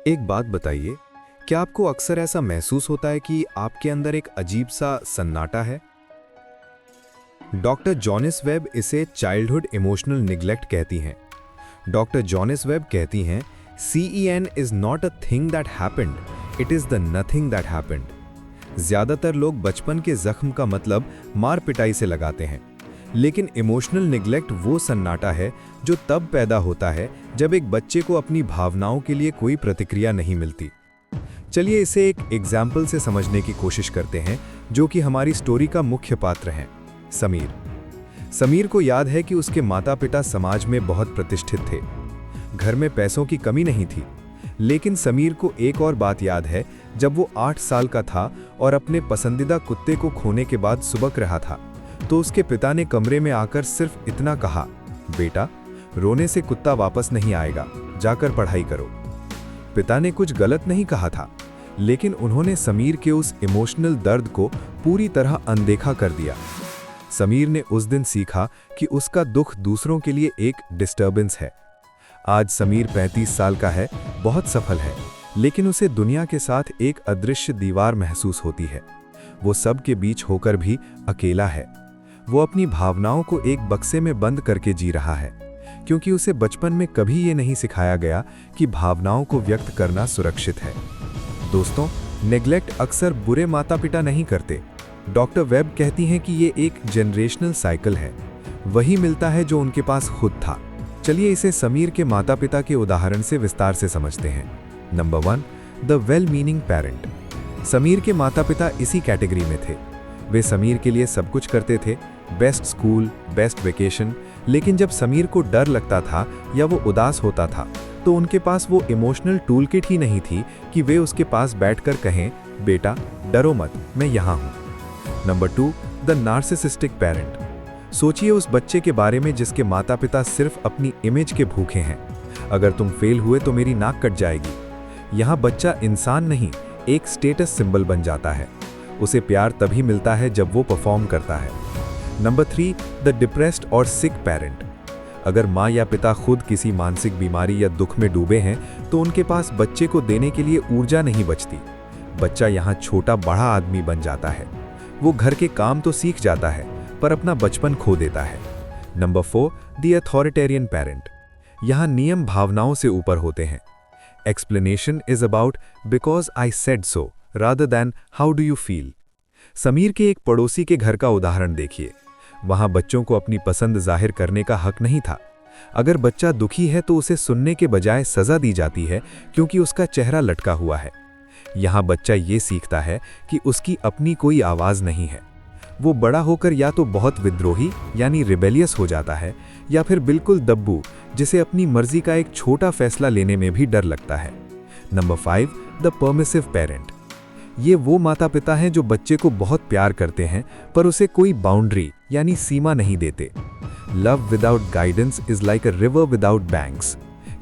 एक बात बताइए, क्या आपको अक्सर ऐसा महसूस होता है कि आपके अंदर एक अजीब सा सन्नाटा है? डॉक्टर जॉनिस वेब इसे चाइल्डहुड इमोशनल निग्लेक्ट कहती हैं। डॉक्टर जॉनिस वेब कहती हैं, CEN is not a thing that happened, it is the nothing that happened. ज्यादातर लोग बचपन के जख्म का मतलब मार पिटाई से लगाते हैं, लेकिन इमोशनल निग्लेक्ट वो सन्नाटा है जो तब पैदा होता है जब एक बच्चे को अपनी भावनाओं के लिए कोई प्रतिक्रिया नहीं मिलती। चलिए इसे एक एग्जाम्पल से समझने की कोशिश करते हैं, जो कि हमारी स्टोरी का मुख्य पात्र हैं, समीर। समीर को याद है कि उसके माता पिता समाज में बहुत प्रतिष्ठित थे। घर में पैसों की कमी नहीं थी, लेकिन समीर को एक और बात याद है। जब वो 8 साल का था और अपने पसंदीदा कुत्ते को खोने के बाद सुबक रहा था, तो उसके पिता ने कमरे में आकर सिर्फ इतना कहा, बेटा, रोने से कुत्ता वापस नहीं आएगा, जाकर पढ़ाई करो। पिता ने कुछ गलत नहीं कहा था, लेकिन उन्होंने समीर के उस इमोशनल दर्द को पूरी तरह अनदेखा कर दिया। समीर ने उस दिन सीखा कि उसका दुख दूसरों के लिए एक डिस्टर्बेंस है। आज समीर 35 साल का है, बहुत सफल है, लेकिन उसे दुनिया के साथ एक अदृश्य दीवार महसूस होती है। वो सब के बीच होकर भी अकेला है। वो अपनी भावनाओं को एक बक्से में बंद करके जी रहा है, क्योंकि उसे बचपन में कभी ये नहीं सिखाया गया कि भावनाओं को व्यक्त करना सुरक्षित है। दोस्तों, नेग्लेक्ट अक्सर बुरे माता पिता नहीं करते। डॉक्टर वेब कहती हैं कि ये एक जनरेशनल साइकिल है। वही मिलता है जो उनके पास खुद था। चलिए इसे समीर के माता पिता के उदाहरण से विस्तार से समझते हैं। Number 1, the well meaning parent. Sameer के माता पिता इसी कैटेगरी में थे। वे समीर के लिए सब कुछ करते थे, बेस्ट स्कूल, बेस्ट वेकेशन। लेकिन जब समीर को डर लगता था या वो उदास होता था, तो उनके पास वो इमोशनल टूल किट ही नहीं थी कि वे उसके पास बैठकर कहें, बेटा डरो मत, मैं यहाँ हूँ। Number 2, the narcissistic parent. सोचिए उस बच्चे के बारे में जिसके माता पिता सिर्फ अपनी इमेज के भूखे हैं। अगर तुम फेल हुए तो मेरी नाक कट जाएगी। यहाँ बच्चा इंसान नहीं, एक स्टेटस सिंबल बन जाता है। उसे प्यार तभी मिलता है जब वो परफॉर्म करता है। नंबर 3, द डिप्रेस्ड और सिक पेरेंट। अगर माँ या पिता खुद किसी मानसिक बीमारी या दुख में डूबे हैं, तो उनके पास बच्चे को देने के लिए ऊर्जा नहीं बचती। बच्चा यहाँ छोटा बड़ा आदमी बन जाता है। वो घर के काम तो सीख जाता है, पर अपना बचपन खो देता है। Number 4, the authoritarian parent. यहाँ नियम भावनाओं से ऊपर होते हैं। Explanation is about because I said so rather than how do you feel. Sameer के एक पड़ोसी के घर का उदाहरण देखिए। वहां बच्चों को अपनी पसंद जाहिर करने का हक नहीं था। अगर बच्चा दुखी है तो उसे सुनने के बजाय सजा दी जाती है, क्योंकि उसका चेहरा लटका हुआ है। यहाँ बच्चा ये सीखता है कि उसकी अपनी कोई आवाज़ नहीं है। वो बड़ा होकर या तो बहुत विद्रोही यानी रिबेलियस हो जाता है, या फिर बिल्कुल दब्बू, जिसे अपनी मर्जी का एक छोटा फैसला लेने में भी डर लगता है। Number 5, the permissive parent. ये वो माता पिता हैं जो बच्चे को बहुत प्यार करते हैं, पर उसे कोई बाउंड्री यानी सीमा नहीं देते। Love without guidance is like a river without banks.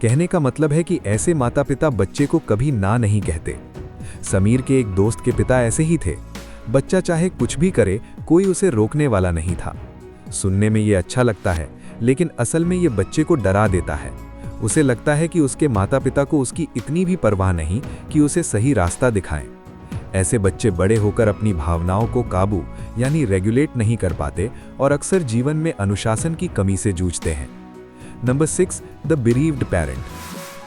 कहने का मतलब है कि ऐसे माता पिता बच्चे को कभी ना नहीं कहते। समीर के एक दोस्त के पिता ऐसे ही थे। बच्चा चाहे कुछ भी करे, कोई उसे रोकने वाला नहीं था। सुनने में ये अच्छा लगता है, लेकिन असल में ये बच्चे को डरा देता है। उसे लगता है कि उसके माता पिता को उसकी इतनी भी परवाह नहीं कि उसे सही रास्ता दिखाएं। ऐसे बच्चे बड़े होकर अपनी भावनाओं को काबू यानी रेगुलेट नहीं कर पाते और अक्सर जीवन में अनुशासन की कमी से जूझते हैं। Number 6, the bereaved parent.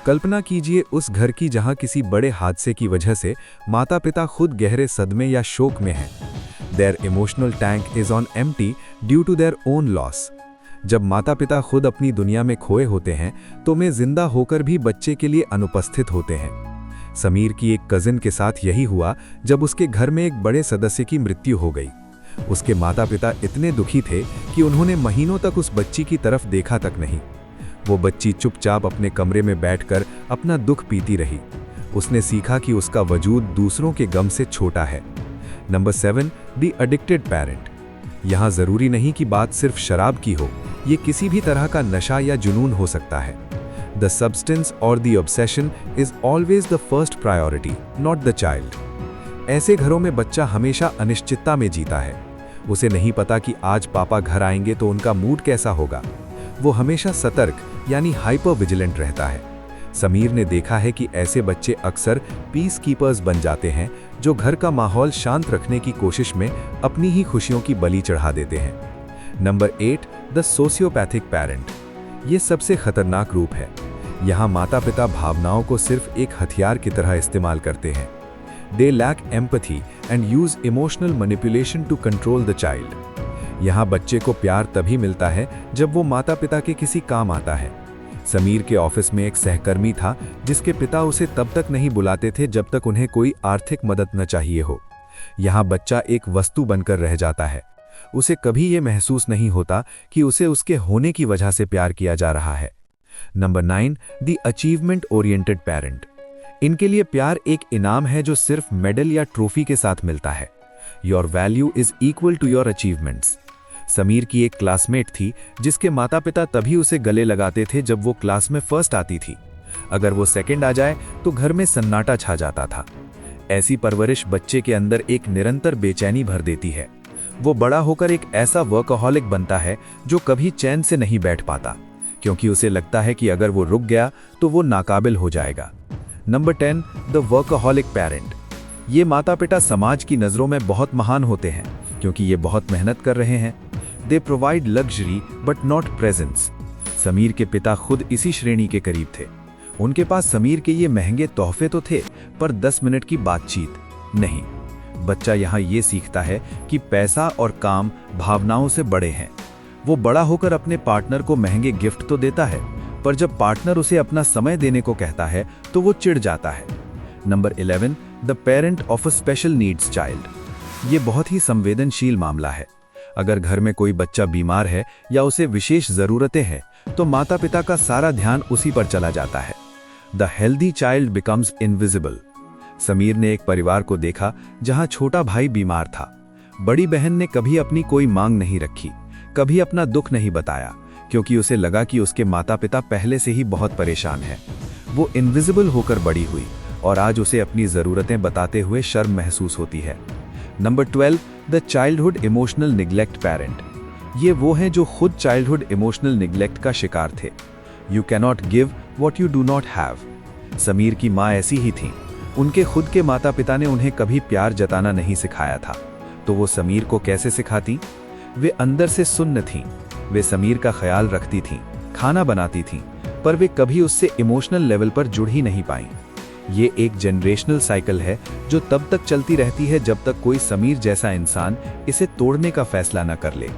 कल्पना कीजिए उस घर की जहां किसी बड़े हादसे की वजह से माता पिता खुद गहरे सदमे या शोक में हैं। Their emotional tank is on empty due to their own loss. जब माता पिता खुद अपनी दुनिया में खोए होते हैं, तो वे जिंदा होकर भी बच्चे के लिए अनुपस्थित होते हैं। समीर की एक कजिन के साथ यही हुआ जब उसके घर में एक बड़े सदस्य की मृत्यु हो गई। उसके माता पिता इतने दुखी थे कि उन्होंने महीनों तक उस बच्ची की तरफ देखा तक नहीं। वो बच्ची चुपचाप अपने कमरे में बैठकर अपना दुख पीती रही। उसने सीखा कि उसका वजूद दूसरों के गम से छोटा है। Number 7, the addicted parent. यहाँ जरूरी नहीं कि बात सिर्फ शराब की हो, ये किसी भी तरह का नशा या जुनून हो सकता है। द सब्सटेंस और the obsession is always the first priority, not the child. ऐसे घरों में बच्चा हमेशा अनिश्चितता में जीता है। उसे नहीं पता कि आज पापा घर आएंगे तो उनका मूड कैसा होगा। वो हमेशा सतर्क यानी हाइपर विजिलेंट रहता है। समीर ने देखा है कि ऐसे बच्चे अक्सर पीस कीपर्स बन जाते हैं, जो घर का माहौल शांत रखने की कोशिश में अपनी ही खुशियों की बलि चढ़ा देते हैं। Number 8, the sociopathic parent. ये सबसे खतरनाक रूप है। यहाँ माता पिता भावनाओं को सिर्फ एक हथियार की तरह इस्तेमाल करते हैं। They lack empathy and use emotional manipulation to control the child. यहाँ बच्चे को प्यार तभी मिलता है जब वो माता पिता के किसी काम आता है। समीर के ऑफिस में एक सहकर्मी था जिसके पिता उसे तब तक नहीं बुलाते थे जब तक उन्हें कोई आर्थिक मदद न चाहिए हो। यहाँ बच्चा एक वस्तु बनकर रह जाता है। उसे कभी ये महसूस नहीं होता कि उसे उसके होने की वजह से प्यार किया जा रहा है। Number 9, the achievement oriented parent. इनके लिए प्यार एक इनाम है जो सिर्फ मेडल या ट्रॉफी के साथ मिलता है। Your value is equal to your achievements. Sameer की एक क्लासमेट थी जिसके माता पिता तभी उसे गले लगाते थे जब वो क्लास में फर्स्ट आती थी। अगर वो सेकंड आ जाए तो घर में सन्नाटा छा जाता था। ऐसी परवरिश बच्चे के अंदर एक निरंतर बेचैनी भर देती है। वो बड़ा होकर एक ऐसा वर्कहॉलिक बनता है जो कभी चैन से नहीं बैठ पाता, क्योंकि उसे लगता है कि अगर वो रुक गया तो वो नाकाबिल हो जाएगा। Number 10, the workaholic parent. ये माता पिता समाज की नज़रों में बहुत महान होते हैं क्योंकि ये बहुत मेहनत कर रहे हैं। They provide luxury but not presence. Sameer के पिता खुद इसी श्रेणी के करीब थे। उनके पास समीर के ये महंगे तोहफे तो थे, पर 10 मिनट की बातचीत नहीं। बच्चा यहाँ ये सीखता है कि पैसा और काम भावनाओं से बड़े हैं। वो बड़ा होकर अपने पार्टनर को महंगे गिफ्ट तो देता है, पर जब पार्टनर उसे अपना समय देने को कहता है तो वो चिढ़ जाता है। Number 11, the parent of a special needs child. ये बहुत ही संवेदनशील मामला है। अगर घर में कोई बच्चा बीमार है या उसे विशेष जरूरतें हैं तो माता पिता का सारा ध्यान उसी पर चला जाता है। The healthy child becomes invisible. Sameer ने एक परिवार को देखा जहां छोटा भाई बीमार था। बड़ी बहन ने कभी अपनी कोई मांग नहीं रखी, कभी अपना दुख नहीं बताया, क्योंकि उसे लगा कि उसके माता पिता पहले से ही बहुत परेशान हैं। वो इनविजिबल होकर बड़ी हुई और आज उसे अपनी ज़रूरतें बताते हुए शर्म महसूस होती है। Number 12, the childhood emotional neglect parent. ये वो हैं जो खुद चाइल्डहुड इमोशनल निग्लेक्ट का शिकार थे। You cannot give what you do not have. Sameer की माँ ऐसी ही थीं। उनके खुद के माता पिता ने उन्हें कभी प्यार जताना नहीं सिखाया था, तो वो समीर को कैसे सिखाती? वे अंदर से सुन्न थीं। वे समीर का ख्याल रखती थीं, खाना बनाती थीं, पर वे कभी उससे इमोशनल लेवल पर जुड़ ही नहीं पाईं। ये एक जनरेशनल साइकिल है जो तब तक चलती रहती है जब तक कोई समीर जैसा इंसान इसे तोड़ने का फैसला न कर ले।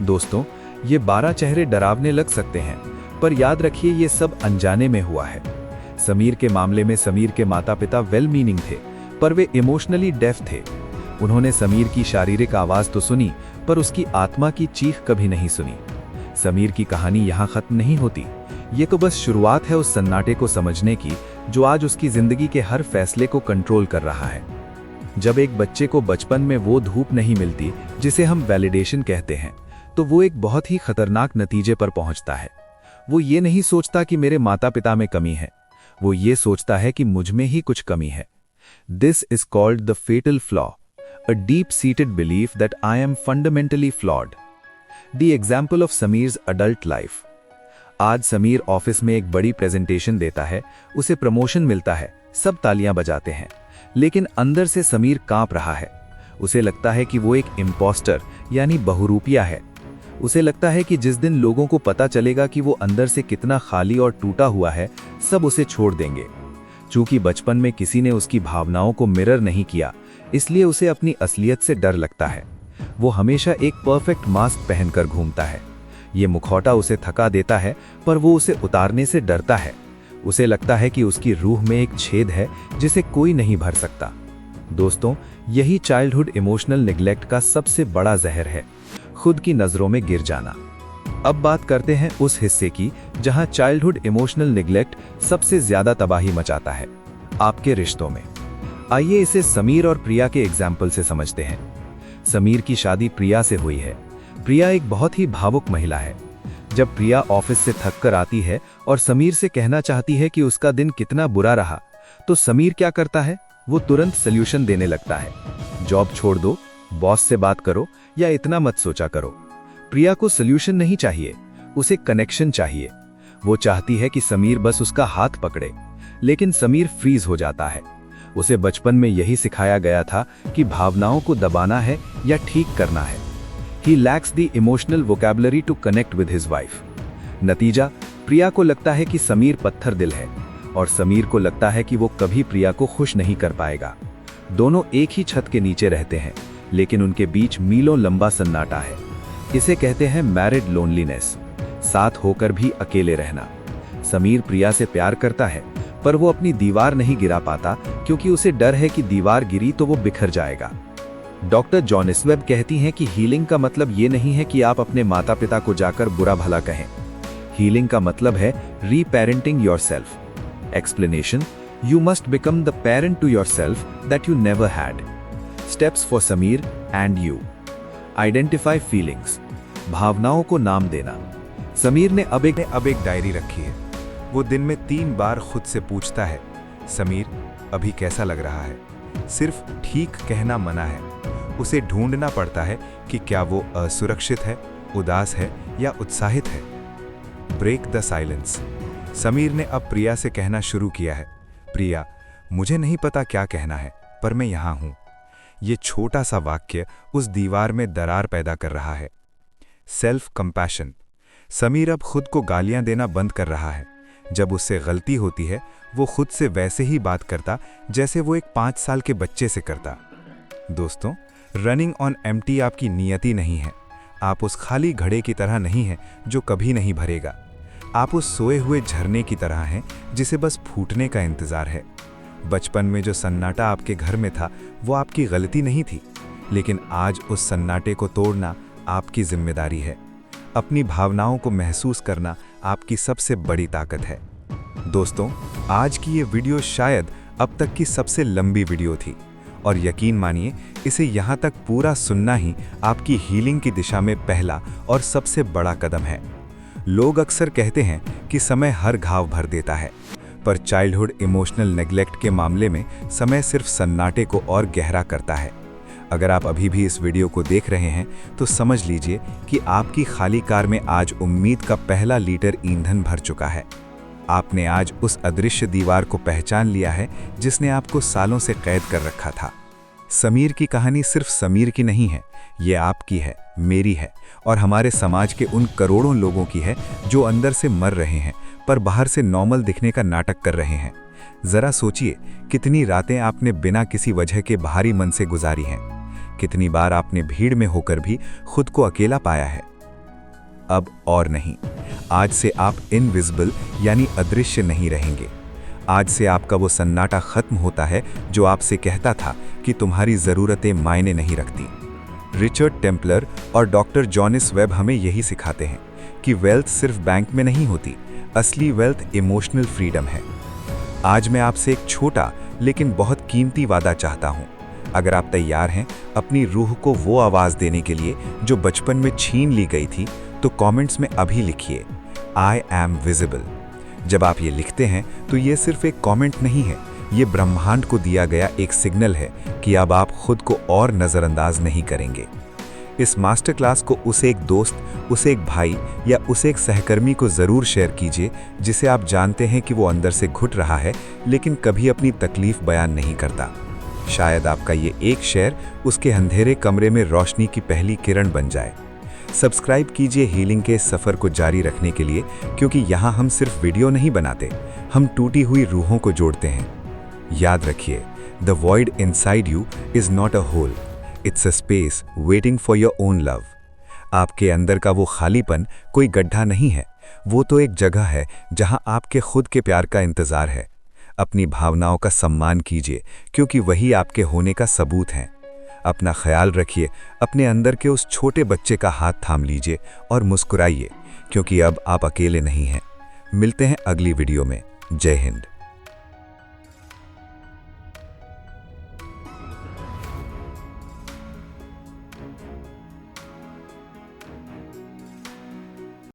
दोस्तों, ये 12 चेहरे डरावने लग सकते हैं, पर याद रखिए ये सब अनजाने में हुआ है। समीर के मामले में समीर के माता पिता वेल मीनिंग थे, पर वे इमोशनली डेफ थे। उन्होंने समीर की शारीरिक आवाज़ तो सुनी, पर उसकी आत्मा की चीख कभी नहीं सुनी। समीर की कहानी यहाँ खत्म नहीं होती। ये तो बस शुरुआत है उस सन्नाटे को समझने की जो आज उसकी जिंदगी के हर फैसले को कंट्रोल कर रहा है। जब एक बच्चे को बचपन में वो धूप नहीं मिलती जिसे हम वैलिडेशन कहते हैं, तो वो एक बहुत ही खतरनाक नतीजे पर पहुंचता है। वो ये नहीं सोचता कि मेरे माता पिता में कमी है, वो ये सोचता है कि मुझ में ही कुछ कमी है। This is called the fatal flaw, a deep seated belief that I am fundamentally flawed. The example of Sameer's adult life. आज समीर ऑफिस में एक बड़ी प्रेजेंटेशन देता है, उसे प्रमोशन मिलता है, सब तालियां बजाते हैं, लेकिन अंदर से समीर कांप रहा है। उसे लगता है कि वो एक इम्पोस्टर यानी बहुरूपिया है। उसे लगता है कि जिस दिन लोगों को पता चलेगा कि वो अंदर से कितना खाली और टूटा हुआ है, सब उसे छोड़ देंगे। चूंकि बचपन में किसी ने उसकी भावनाओं को मिरर नहीं किया, इसलिए उसे अपनी असलियत से डर लगता है। वो हमेशा एक परफेक्ट मास्क पहनकर घूमता है। ये मुखौटा उसे थका देता है, पर वो उसे उतारने से डरता है। उसे लगता है कि उसकी रूह में एक छेद है जिसे कोई नहीं भर सकता। दोस्तों, यही चाइल्डहुड इमोशनल निग्लेक्ट का सबसे बड़ा जहर है, खुद की नज़रों में गिर जाना। अब बात करते हैं उस हिस्से की जहां चाइल्डहुड इमोशनल निग्लेक्ट सबसे ज्यादा तबाही मचाता है, आपके रिश्तों में। आइए इसे समीर और प्रिया के एग्जाम्पल से समझते हैं। समीर की शादी प्रिया से हुई है। प्रिया एक बहुत ही भावुक महिला है। जब प्रिया ऑफिस से थक कर आती है और समीर से कहना चाहती है कि उसका दिन कितना बुरा रहा, तो समीर क्या करता है? वो तुरंत सल्यूशन देने लगता है। जॉब छोड़ दो, बॉस से बात करो या इतना मत सोचा करो। प्रिया को सल्यूशन नहीं चाहिए, उसे कनेक्शन चाहिए। वो चाहती है कि समीर बस उसका हाथ पकड़े, लेकिन समीर फ्रीज हो जाता है। उसे बचपन में यही सिखाया गया था कि भावनाओं को दबाना है या ठीक करना है। He lacks the emotional vocabulary to connect with his wife. नतीजा, प्रिया को लगता है कि समीर पत्थर दिल है और समीर को लगता है कि वो कभी प्रिया को खुश नहीं कर पाएगा। दोनों एक ही छत के नीचे रहते हैं, लेकिन उनके बीच मीलों लंबा सन्नाटा है। इसे कहते हैं मैरिड लोनलीनेस, साथ होकर भी अकेले रहना। समीर प्रिया से प्यार करता है, पर वो अपनी दीवार नहीं गिरा पाता क्योंकि उसे डर है कि दीवार गिरी तो वो बिखर जाएगा। डॉक्टर जॉनिस वेब कहती हैं कि हीलिंग का मतलब ये नहीं है कि आप अपने माता पिता को जाकर बुरा भला कहें। हीलिंग का मतलब है reparenting yourself. Explanation: you must become the parent to yourself that you never had. Steps for Sameer and you: identify feelings, भावनाओं को नाम देना। समीर ने अब एक डायरी रखी है। वो दिन में 3 बार खुद से पूछता है, समीर अभी कैसा लग रहा है? सिर्फ ठीक कहना मना है। उसे ढूंढना पड़ता है कि क्या वो असुरक्षित है, उदास है या उत्साहित है। ब्रेक द साइलेंस: समीर ने अब प्रिया से कहना शुरू किया है, प्रिया मुझे नहीं पता क्या कहना है, पर मैं यहाँ हूँ। ये छोटा सा वाक्य उस दीवार में दरार पैदा कर रहा है। सेल्फ कंपैशन: समीर अब खुद को गालियां देना बंद कर रहा है। जब उससे गलती होती है, वो खुद से वैसे ही बात करता जैसे वो एक 5 साल के बच्चे से करता। दोस्तों, रनिंग ऑन एम्प्टी आपकी नियति नहीं है। आप उस खाली घड़े की तरह नहीं हैं जो कभी नहीं भरेगा। आप उस सोए हुए झरने की तरह हैं जिसे बस फूटने का इंतजार है। बचपन में जो सन्नाटा आपके घर में था वो आपकी गलती नहीं थी, लेकिन आज उस सन्नाटे को तोड़ना आपकी जिम्मेदारी है। अपनी भावनाओं को महसूस करना आपकी सबसे बड़ी ताकत है। दोस्तों, आज की ये वीडियो शायद अब तक की सबसे लंबी वीडियो थी, और यकीन मानिए इसे यहाँ तक पूरा सुनना ही आपकी हीलिंग की दिशा में पहला और सबसे बड़ा कदम है। लोग अक्सर कहते हैं कि समय हर घाव भर देता है, पर चाइल्डहुड इमोशनल नेग्लेक्ट के मामले में समय सिर्फ सन्नाटे को और गहरा करता है। अगर आप अभी भी इस वीडियो को देख रहे हैं तो समझ लीजिए कि आपकी खाली कार में आज उम्मीद का पहला लीटर ईंधन भर चुका है। आपने आज उस अदृश्य दीवार को पहचान लिया है जिसने आपको सालों से कैद कर रखा था। समीर की कहानी सिर्फ समीर की नहीं है, ये आपकी है, मेरी है और हमारे समाज के उन करोड़ों लोगों की है जो अंदर से मर रहे हैं पर बाहर से नॉर्मल दिखने का नाटक कर रहे हैं। जरा सोचिए, कितनी रातें आपने बिना किसी वजह के भारी मन से गुजारी हैं। कितनी बार आपने भीड़ में होकर भी खुद को अकेला पाया है। अब और नहीं, आज से आप इनविजिबल यानी अदृश्य नहीं रहेंगे। आज से आपका वो सन्नाटा खत्म होता है जो आपसे कहता था कि तुम्हारी ज़रूरतें मायने नहीं रखती। रिचर्ड टेम्पलर और डॉक्टर जॉनिस वेब हमें यही सिखाते हैं कि वेल्थ सिर्फ बैंक में नहीं होती, असली वेल्थ इमोशनल फ्रीडम है। आज मैं आपसे एक छोटा लेकिन बहुत कीमती वादा चाहता हूँ। अगर आप तैयार हैं अपनी रूह को वो आवाज़ देने के लिए जो बचपन में छीन ली गई थी, तो कमेंट्स में अभी लिखिए, आई एम विजिबल। जब आप ये लिखते हैं तो ये सिर्फ एक कमेंट नहीं है, ये ब्रह्मांड को दिया गया एक सिग्नल है कि अब आप खुद को और नज़रअंदाज नहीं करेंगे। इस मास्टर क्लास को उसे एक दोस्त, उसे एक भाई या उसे एक सहकर्मी को ज़रूर शेयर कीजिए जिसे आप जानते हैं कि वो अंदर से घुट रहा है लेकिन कभी अपनी तकलीफ बयान नहीं करता। शायद आपका ये एक शेयर उसके अंधेरे कमरे में रोशनी की पहली किरण बन जाए। सब्सक्राइब कीजिए हीलिंग के सफ़र को जारी रखने के लिए, क्योंकि यहाँ हम सिर्फ वीडियो नहीं बनाते, हम टूटी हुई रूहों को जोड़ते हैं। याद रखिए, the void inside you is not a hole, it's a space waiting for your own love. आपके अंदर का वो खालीपन कोई गड्ढा नहीं है, वो तो एक जगह है जहाँ आपके खुद के प्यार का इंतज़ार है। अपनी भावनाओं का सम्मान कीजिए, क्योंकि वही आपके होने का सबूत हैं। अपना ख्याल रखिए, अपने अंदर के उस छोटे बच्चे का हाथ थाम लीजिए और मुस्कुराइए, क्योंकि अब आप अकेले नहीं हैं। मिलते हैं अगली वीडियो में। जय हिंद।